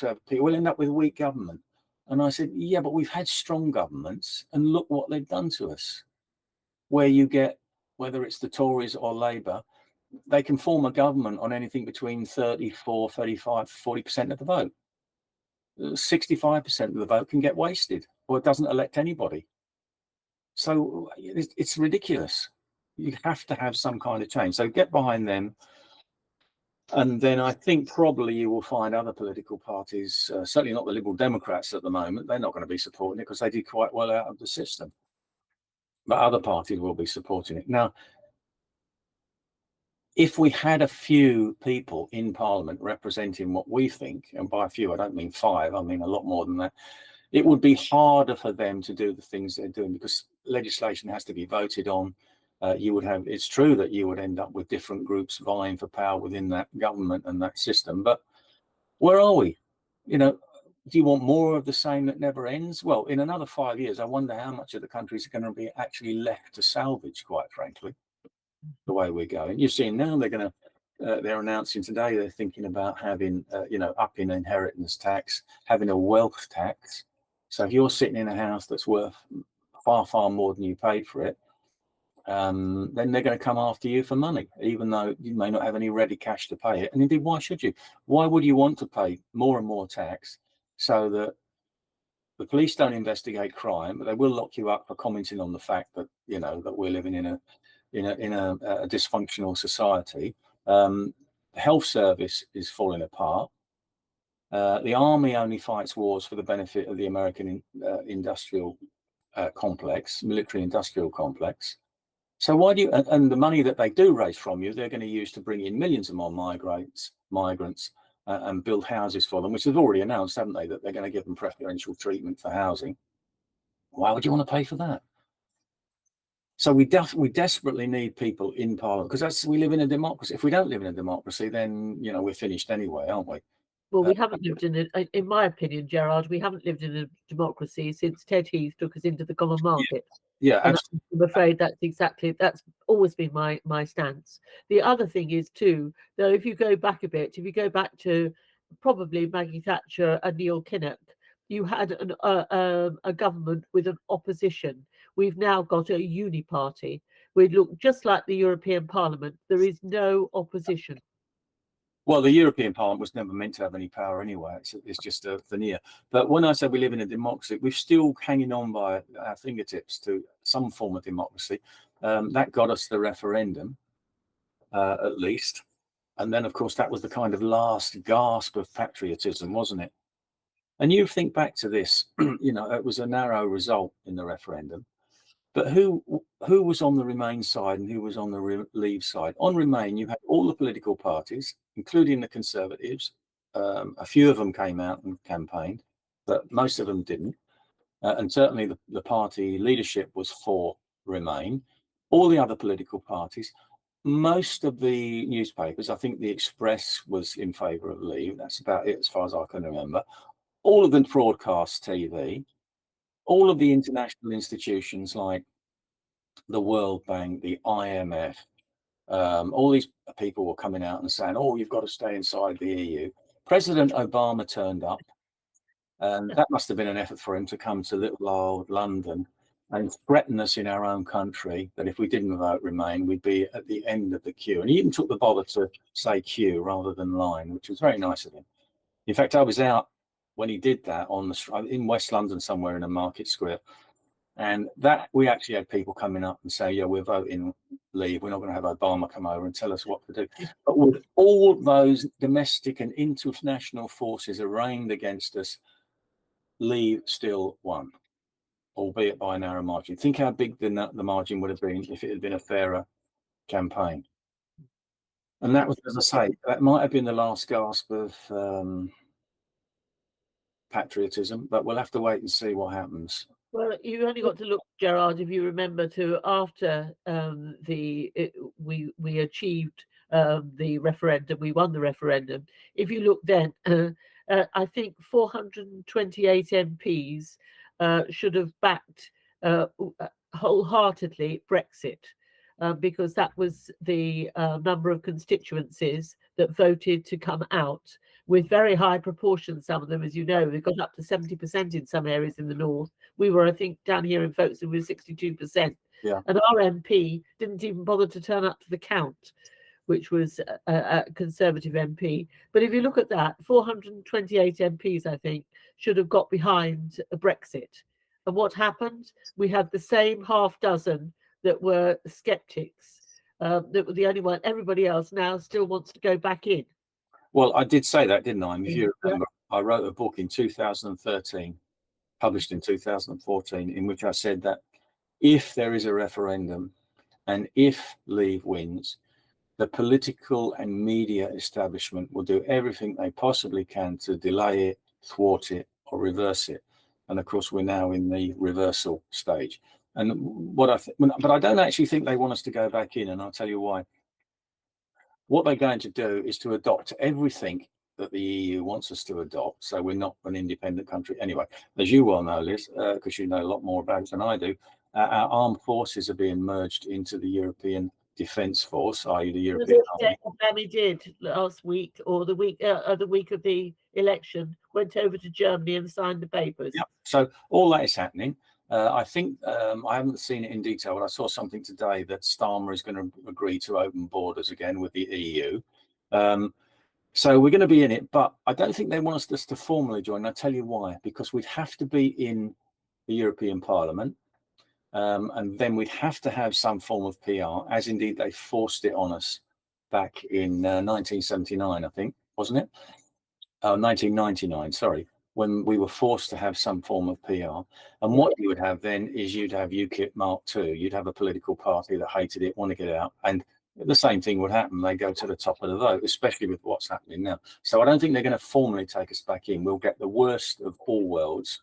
have people, we'll end up with a weak government. And I said, "Yeah, but we've had strong governments, and look what they've done to us. Where you get, whether it's the Tories or Labour, they can form a government on anything between 34, 35, 40% of the vote. 65% of the vote can get wasted, or it doesn't elect anybody. So it's ridiculous. You have to have some kind of change. So get behind them. And then I think probably you will find other political parties, certainly not the Liberal Democrats at the moment, they're not going to be supporting it because they did quite well out of the system. But other parties will be supporting it. Now, if we had a few people in Parliament representing what we think, and by a few, I don't mean 5, I mean a lot more than that, it would be harder for them to do the things they're doing because legislation has to be voted on. It's true that you would end up with different groups vying for power within that government and that system. But where are we? Do you want more of the same that never ends? Well, in another 5 years, I wonder how much of the country is going to be actually left to salvage, quite frankly, the way we're going. You're seeing now they're announcing today, they're thinking about having, upping inheritance tax, having a wealth tax. So if you're sitting in a house that's worth far, far more than you paid for it, then they're going to come after you for money, even though you may not have any ready cash to pay it. And indeed, why should you? Why would you want to pay more and more tax so that the police don't investigate crime, but they will lock you up for commenting on the fact that, you know, that we're living in a dysfunctional society. The health service is falling apart. The army only fights wars for the benefit of the American industrial complex, military-industrial complex. So why do you? And the money that they do raise from you, they're going to use to bring in millions of more migrants, and build houses for them, which they've already announced, haven't they, that they're going to give them preferential treatment for housing. Why would you want to pay for that? So we desperately need people in Parliament, because we live in a democracy. If we don't live in a democracy, then, you know, we're finished anyway, aren't we? Well, we haven't lived in my opinion, Gerard, we haven't lived in a democracy since Ted Heath took us into the common market. Yeah, and I'm afraid that's always been my stance. The other thing is too, though, if you go back a bit, if you go back to probably Maggie Thatcher and Neil Kinnock, you had a government with an opposition. We've now got a uni-party. We look just like the European Parliament. There is no opposition. Well, the European Parliament was never meant to have any power anyway. It's just a veneer. But when I say we live in a democracy, we're still hanging on by our fingertips to some form of democracy. That got us the referendum, at least. And then, of course, that was the kind of last gasp of patriotism, wasn't it? And you think back to this, you know, it was a narrow result in the referendum. But who was on the Remain side and who was on the Leave side? On Remain, you had all the political parties, including the Conservatives. A few of them came out and campaigned, but most of them didn't. And certainly the party leadership was for Remain. All the other political parties, most of the newspapers, I think the Express was in favour of Leave. That's about it as far as I can remember. All of the broadcast TV, all of the international institutions like the World Bank, the IMF, all these people were coming out and saying, oh, you've got to stay inside the EU. President Obama turned up, and that must have been an effort for him to come to little old London and threaten us in our own country that if we didn't vote Remain, we'd be at the end of the queue. And he even took the bother to say queue rather than line, which was very nice of him. In fact, I was out when he did that in West London somewhere in a market square. And that we actually had people coming up and say, yeah, we're voting Leave. We're not going to have Obama come over and tell us what to do. But with all those domestic and international forces arraigned against us, Leave still won, albeit by a narrow margin. Think how big the margin would have been if it had been a fairer campaign. And that was, as I say, that might have been the last gasp of patriotism, but we'll have to wait and see what happens. Well, you only got to look, Gerard, if you remember, to after we achieved the referendum, we won the referendum. If you look then, I think 428 MPs should have backed wholeheartedly Brexit, because that was the number of constituencies that voted to come out, with very high proportions. Some of them, as you know, they got up to 70% in some areas in the north. We were, I think, down here in Folkestone, we were 62%. Yeah. And our MP didn't even bother to turn up to the count, which was a Conservative MP. But if you look at that, 428 MPs, I think, should have got behind a Brexit. And what happened? We had the same half dozen that were skeptics. That were the only one. Everybody else now still wants to go back in. Well, I did say that, didn't I? If you remember, I wrote a book in 2013, published in 2014, in which I said that if there is a referendum and if Leave wins, the political and media establishment will do everything they possibly can to delay it, thwart it, or reverse it. And of course, we're now in the reversal stage. And but I don't actually think they want us to go back in, and I'll tell you why. What they're going to do is to adopt everything that the EU wants us to adopt, so we're not an independent country. Anyway, as you well know, Liz, because you know a lot more about it than I do, our armed forces are being merged into the European Defence Force, i.e. the European Army. Amy did last week, or the week of the election, went over to Germany and signed the papers. Yeah. So all that is happening. I think I haven't seen it in detail, but I saw something today that Starmer is going to agree to open borders again with the EU. So we're going to be in it, but I don't think they want us just to formally join. I'll tell you why. Because we'd have to be in the European Parliament, and then we'd have to have some form of PR, as indeed they forced it on us back in 1979, I think, wasn't it? 1999, sorry, when we were forced to have some form of PR. And what you would have then is you'd have UKIP Mark II. You'd have a political party that hated it, want to get out, and the same thing would happen. They go to the top of the vote, especially with what's happening now. So I don't think they're going to formally take us back in. We'll get the worst of all worlds.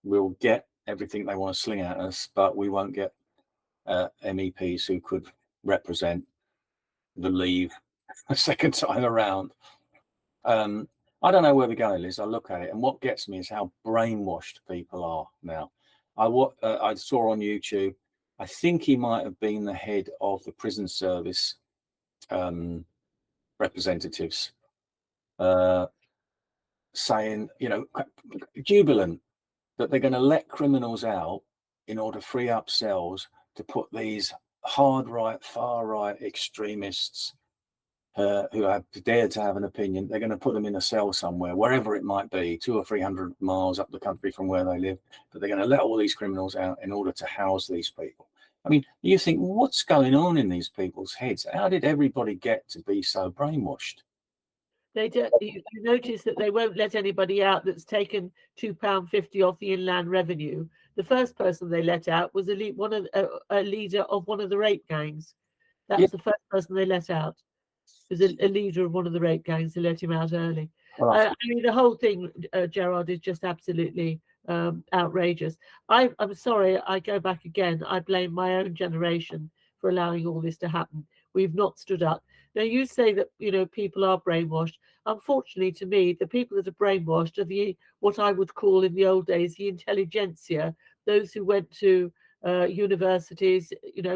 We'll get everything they want to sling at us, but we won't get MEPs who could represent the Leave a second time around. I don't know where we're going, Liz. I look at it, and what gets me is how brainwashed people are now. I saw on YouTube, I think he might have been the head of the prison service representatives, saying, jubilant that they're going to let criminals out in order to free up cells to put these hard right, far right extremists who have dared to have an opinion. They're going to put them in a cell somewhere, wherever it might be, 200 or 300 miles up the country from where they live. But they're going to let all these criminals out in order to house these people. I mean, you think, what's going on in these people's heads? How did everybody get to be so brainwashed? They do, you notice that they won't let anybody out that's taken £2.50 off the inland revenue. The first person they let out was a leader of one of the rape gangs. That was the first person they let out. It was a leader of one of the rape gangs. They let him out early. Well, I mean, the whole thing, Gerard, is just absolutely outrageous. I'm sorry, I go back again. I blame my own generation for allowing all this to happen. We've not stood up. Now, you say that, people are brainwashed. Unfortunately, to me, the people that are brainwashed are what I would call in the old days, the intelligentsia, those who went to universities,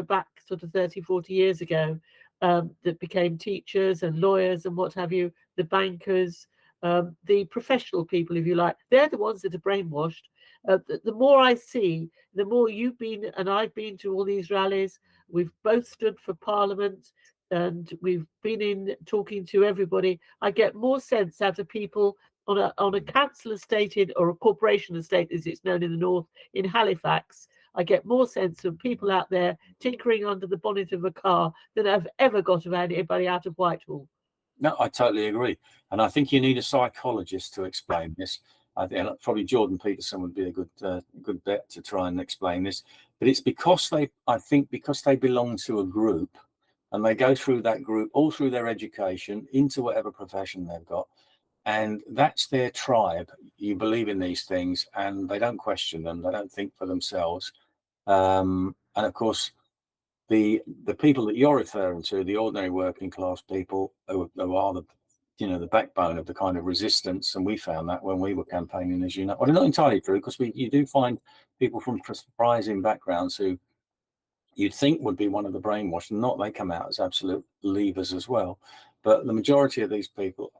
back sort of 30, 40 years ago, that became teachers and lawyers and what have you, the bankers, the professional people, if you like. They're the ones that are brainwashed. The more I see, the more you've been and I've been to all these rallies. We've both stood for Parliament and we've been in talking to everybody. I get more sense out of people on a council estate or a corporation estate, as it's known in the north, in Halifax. I get more sense of people out there tinkering under the bonnet of a car than I've ever got of anybody out of Whitehall. No, I totally agree. And I think you need a psychologist to explain this. I think probably Jordan Peterson would be a good bet to try and explain this. But it's because they belong to a group and they go through that group all through their education into whatever profession they've got. And that's their tribe. You believe in these things and they don't question them. They don't think for themselves. And of course, the people that you're referring to, the ordinary working class people who are the backbone of the kind of resistance, and we found that when we were campaigning, as you know. Well, not entirely true, because you do find people from surprising backgrounds who you'd think would be one of the brainwashed, and not, they come out as absolute leavers as well. But the majority of these people,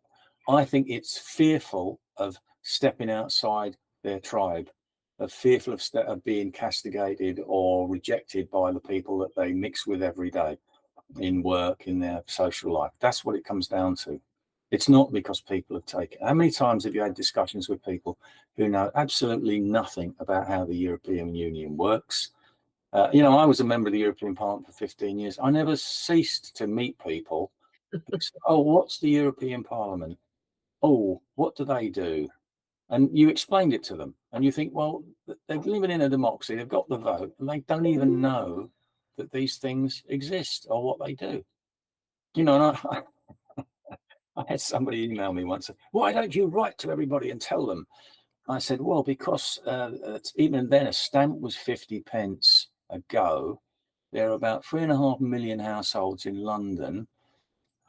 I think it's fearful of stepping outside their tribe, are fearful of being castigated or rejected by the people that they mix with every day in work, in their social life. That's what it comes down to. It's not because people have taken. How many times have you had discussions with people who know absolutely nothing about how the European Union works? I was a member of the European Parliament for 15 years. I never ceased to meet people who say, oh, what's the European Parliament? Oh, what do they do? And you explained it to them and you think, well, they're living in a democracy, they've got the vote, and they don't even know that these things exist or what they do. And I had somebody email me once, why don't you write to everybody and tell them? I said, well, because even then a stamp was 50 pence a go. There are about 3.5 million households in London.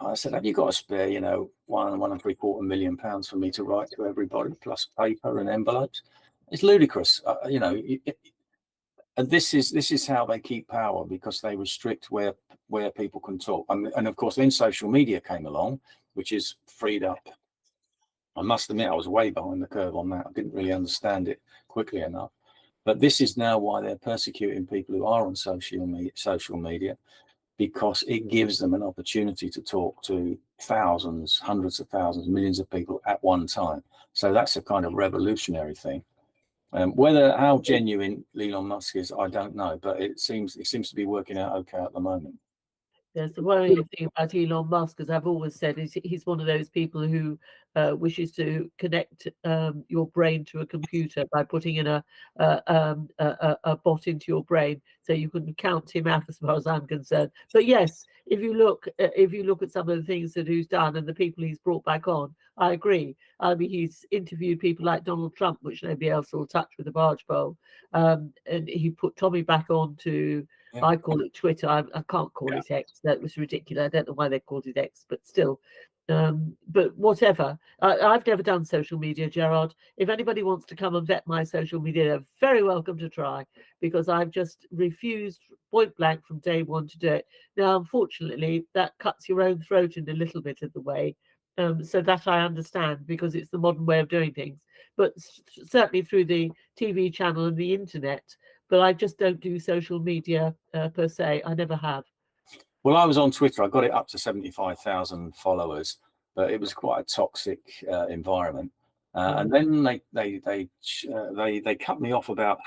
I said, have you got a spare, £1.75 million for me to write to everybody, plus paper and envelopes? It's ludicrous, and this is how they keep power, because they restrict where people can talk. And of course, then social media came along, which is freed up. I must admit, I was way behind the curve on that. I didn't really understand it quickly enough. But this is now why they're persecuting people who are on social media, because it gives them an opportunity to talk to thousands, hundreds of thousands, millions of people at one time. So that's a kind of revolutionary thing. How genuine Elon Musk is, I don't know, but it seems to be working out okay at the moment. There's the worrying thing about Elon Musk, as I've always said, is he's one of those people who wishes to connect your brain to a computer by putting in a bot into your brain, so you can count him out, as far as I'm concerned. But yes, if you look at some of the things that he's done and the people he's brought back on, I agree. I mean, he's interviewed people like Donald Trump, which nobody else will touch with a barge pole, and he put Tommy back on to. Yeah. I call it Twitter. I can't call it X. That was ridiculous. I don't know why they called it X, but still. But whatever. I've never done social media, Gerard. If anybody wants to come and vet my social media, they're very welcome to try, because I've just refused point blank from day one to do it. Now, unfortunately, that cuts your own throat in a little bit of the way. So that I understand, because it's the modern way of doing things. But certainly through the TV channel and the internet. But I just don't do social media per se. I never have. Well, I was on Twitter. I got it up to 75,000 followers, but it was quite a toxic environment. And then they cut me off about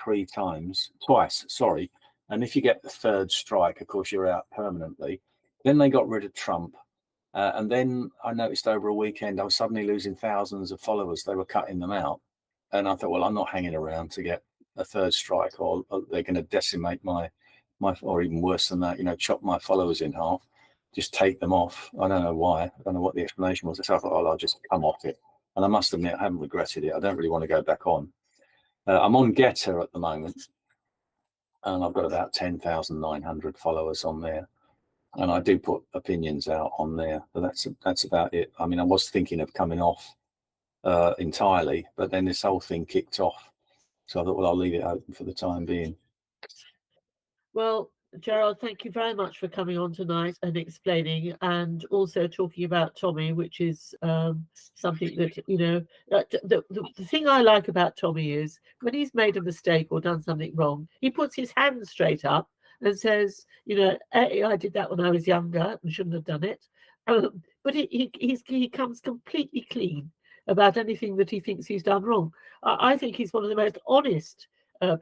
twice. Sorry. And if you get the third strike, of course, you're out permanently. Then they got rid of Trump. And then I noticed over a weekend, I was suddenly losing thousands of followers. They were cutting them out. And I thought, well, I'm not hanging around to get a third strike, or they're going to decimate my, or even worse than that, chop my followers in half, just take them off. I don't know why. I don't know what the explanation was. So I thought, I'll just come off it. And I must admit, I haven't regretted it. I don't really want to go back on. I'm on Getter at the moment, and I've got about 10,900 followers on there. And I do put opinions out on there, but that's about it. I mean, I was thinking of coming off entirely, but then this whole thing kicked off. So I thought, well, I'll leave it open for the time being. Well, Gerard, thank you very much for coming on tonight and explaining, and also talking about Tommy, which is something that, the thing I like about Tommy is when he's made a mistake or done something wrong, he puts his hand straight up and says, hey, I did that when I was younger and shouldn't have done it. But he comes completely clean about anything that he thinks he's done wrong. I think he's one of the most honest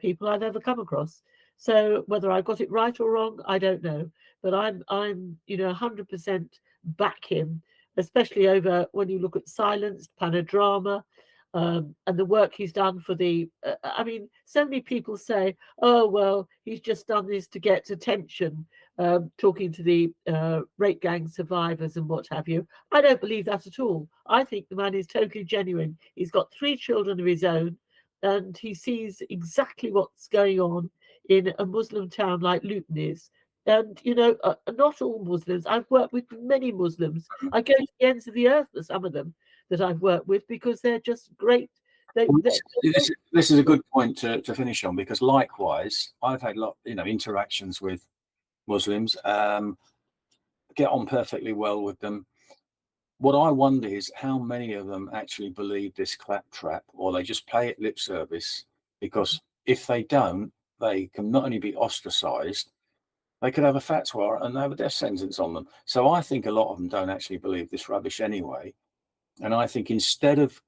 people I've ever come across. So whether I got it right or wrong, I don't know. But I'm 100% back him, especially over when you look at Silenced, Panodrama, and the work he's done for the. I mean, so many people say, "Oh well, he's just done this to get attention," talking to the rape gang survivors and what have you. I don't believe that at all. I think the man is totally genuine. He's got 3 children of his own, and he sees exactly what's going on in a Muslim town like Luton is. And, not all Muslims. I've worked with many Muslims. I go to the ends of the earth for some of them that I've worked with, because they're just great. This is a good point to finish on, because likewise, I've had interactions with Muslims, get on perfectly well with them. What I wonder is how many of them actually believe this claptrap, or they just pay it lip service, because if they don't, they can not only be ostracized, they could have a fatwa and have a death sentence on them. So I think a lot of them don't actually believe this rubbish anyway. And I think instead of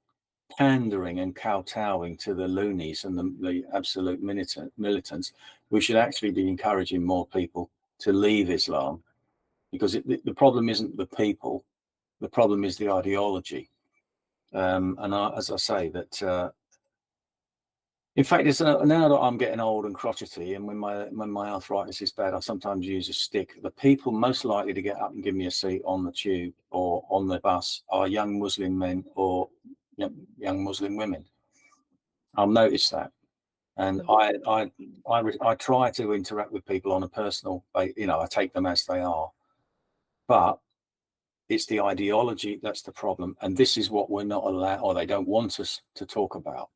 pandering and kowtowing to the loonies and the absolute militants, we should actually be encouraging more people to leave Islam, because the problem isn't the people, the problem is the ideology. As I say, that in fact, it's now that I'm getting old and crotchety, and when my arthritis is bad, I sometimes use a stick. The people most likely to get up and give me a seat on the tube or on the bus are young Muslim men or young Muslim women. I'll notice that, and I try to interact with people on a personal, I take them as they are, but it's the ideology that's the problem, and this is what we're not allowed, or they don't want us to talk about.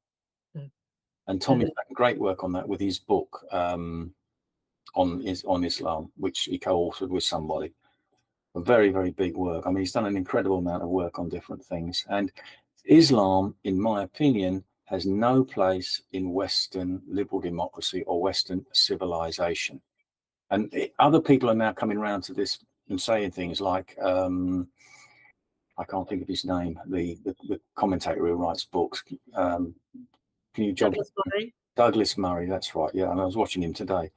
And Tommy's done great work on that with his book on Islam, which he co-authored with somebody. A very, very big work. I mean, he's done an incredible amount of work on different things. And Islam, in my opinion, has no place in Western liberal democracy or Western civilization. And other people are now coming around to this and saying things like, I can't think of his name, the commentator who writes books. Can you jog? Douglas Murray. Douglas Murray, that's right. Yeah, and I was watching him today.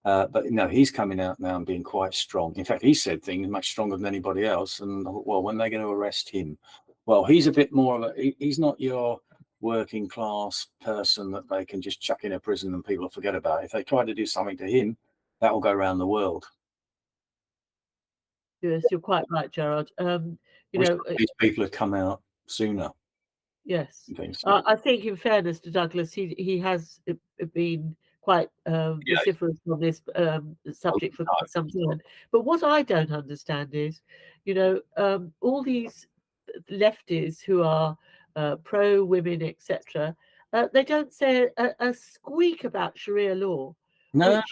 But no, he's coming out now and being quite strong. In fact, he said things much stronger than anybody else. And well, when they're going to arrest him, well, he's a bit more of a, he's not your working class person that they can just chuck in a prison and people will forget about. If they try to do something to him, that will go around the world. Yes, you're quite right, Gerard. These people have come out sooner. Yes, I think, in fairness to Douglas, he has been quite vociferous on this subject for quite some time. But what I don't understand is, all these lefties who are pro women, etc., they don't say a squeak about Sharia law. No.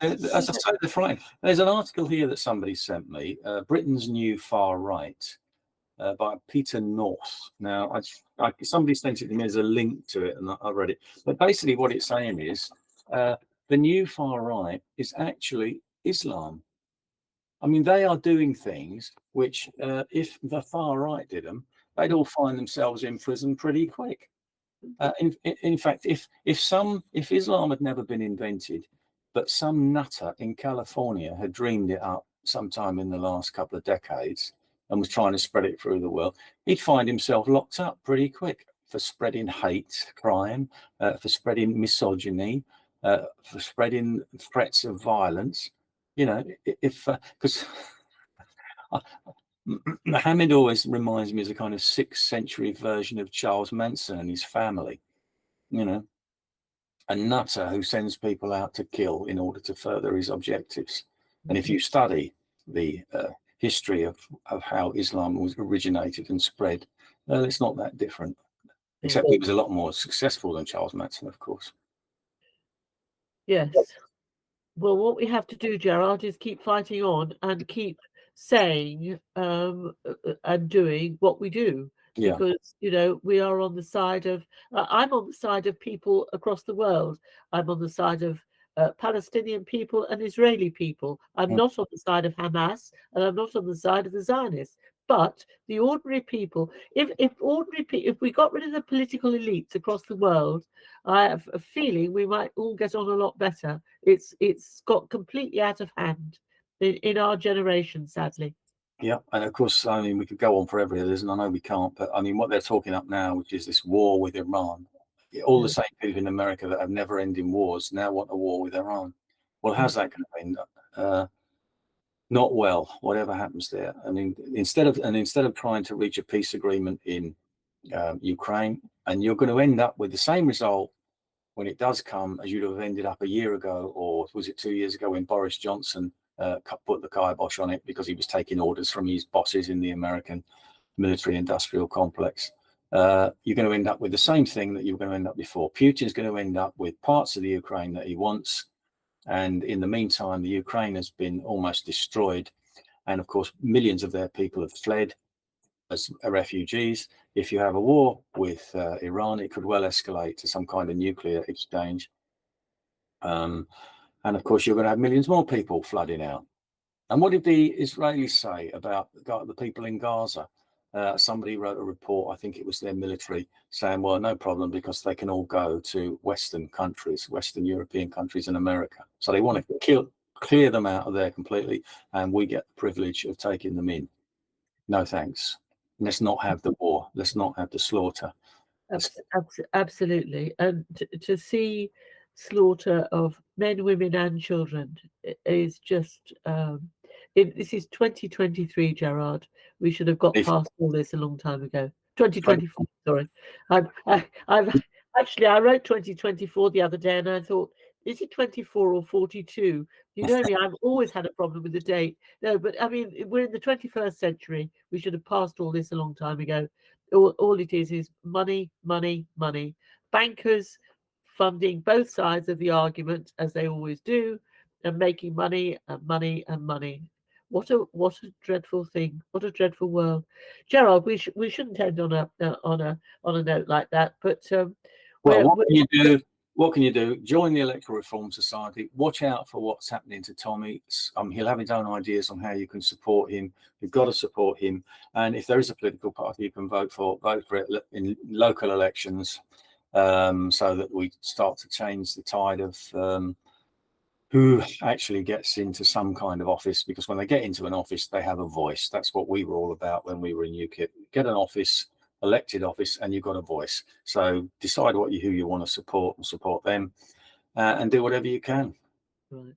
As I say, they're frightened. There's an article here that somebody sent me, Britain's New Far Right, by Peter North. Now, somebody sent it to me as a link to it, and I read it. But basically what it's saying is the new far right is actually Islam. I mean, they are doing things which, if the far right did them, they'd all find themselves in prison pretty quick. In fact, if Islam had never been invented, but some nutter in California had dreamed it up sometime in the last couple of decades and was trying to spread it through the world, he'd find himself locked up pretty quick for spreading hate crime, for spreading misogyny, for spreading threats of violence. Because Muhammad always reminds me as a kind of 6th century version of Charles Manson and his family, a nutter who sends people out to kill in order to further his objectives. And if you study the history of how Islam was originated and spread, well, it's not that different, except he was a lot more successful than Charles Manson, of course. Yes. Well, what we have to do, Gerard, is keep fighting on and keep saying and doing what we do. Yeah. Because, we are on the side of, I'm on the side of people across the world. I'm on the side of Palestinian people and Israeli people. I'm not on the side of Hamas, and I'm not on the side of the Zionists. But the ordinary people, if we got rid of the political elites across the world, I have a feeling we might all get on a lot better. It's got completely out of hand in our generation, sadly. Yeah, and of course, I mean, we could go on forever here, and I know we can't, but I mean, what they're talking up now, which is this war with Iran, all the same people in America that have never-ending wars now want a war with Iran. Well, how's that going to end up? Not well, whatever happens there. I mean, instead of trying to reach a peace agreement in Ukraine, and you're going to end up with the same result when it does come as you'd have ended up a year ago, or was it 2 years ago when Boris Johnson put the kibosh on it because he was taking orders from his bosses in the American military industrial complex. You're going to end up with the same thing that you were going to end up before. Putin's going to end up with parts of the Ukraine that he wants. And in the meantime, the Ukraine has been almost destroyed. And of course, millions of their people have fled as refugees. If you have a war with Iran, it could well escalate to some kind of nuclear exchange. And of course, you're going to have millions more people flooding out. And what did the Israelis say about the people in Gaza? Somebody wrote a report, I think it was their military, saying, well, no problem, because they can all go to Western countries, Western European countries and America. So they want to clear them out of there completely, and we get the privilege of taking them in. No thanks. Let's not have the war. Let's not have the slaughter. Absolutely. And to see slaughter of men, women and children is just... this is 2023, Gerard. We should have got past all this a long time ago. 2024, sorry. I wrote 2024 the other day, and I thought, is it 24 or 42? You know me, I've always had a problem with the date. No, but I mean, we're in the 21st century. We should have passed all this a long time ago. All it is money, money, money. Bankers funding both sides of the argument, as they always do, and making money and money and money. What a dreadful thing! What a dreadful world, Gerard. We shouldn't end on a note like that. But well, what can you do? What can you do? Join the Electoral Reform Society. Watch out for what's happening to Tommy. He'll have his own ideas on how you can support him. You've got to support him. And if there is a political party you can vote for it in local elections, so that we start to change the tide of who actually gets into some kind of office. Because when they get into an office, they have a voice. That's what we were all about when we were in UKIP. Get an office, elected office, and you've got a voice. So decide who you want to support and support them, and do whatever you can. Right.